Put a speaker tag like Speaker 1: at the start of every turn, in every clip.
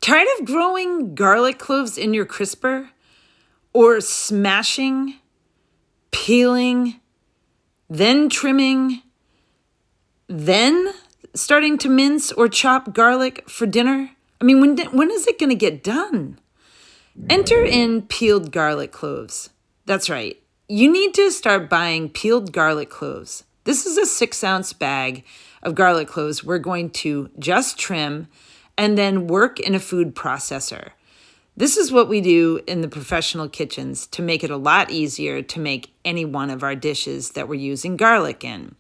Speaker 1: Tired of growing garlic cloves in your crisper? Or smashing, peeling, then trimming, then starting to mince or chop garlic for dinner? I mean, when is it going to get done? Enter in peeled garlic cloves. That's right. You need to start buying peeled garlic cloves. This is a 6-ounce bag of garlic cloves we're going to just trim and then work in a food processor. This is what we do in the professional kitchens to make it a lot easier to make any one of our dishes that we're using garlic in.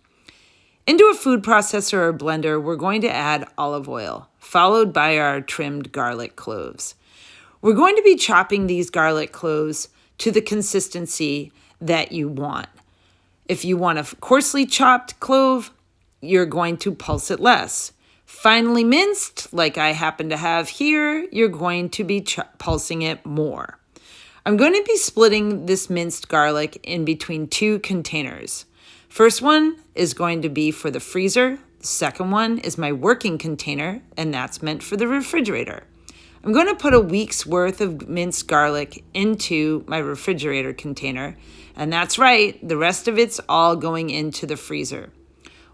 Speaker 1: Into a food processor or blender, we're going to add olive oil, followed by our trimmed garlic cloves. We're going to be chopping these garlic cloves to the consistency that you want. If you want a coarsely chopped clove, you're going to pulse it less. Finely minced, like I happen to have here, you're going to be pulsing it more. I'm going to be splitting this minced garlic in between 2 containers. First one is going to be for the freezer. The second one is my working container, and that's meant for the refrigerator. I'm going to put a week's worth of minced garlic into my refrigerator container, and that's right, the rest of it's all going into the freezer.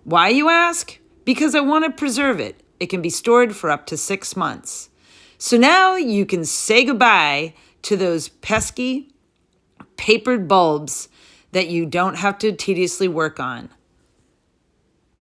Speaker 1: Why, you ask? Because I want to preserve it. It can be stored for up to 6 months. So now you can say goodbye to those pesky papered bulbs that you don't have to tediously work on.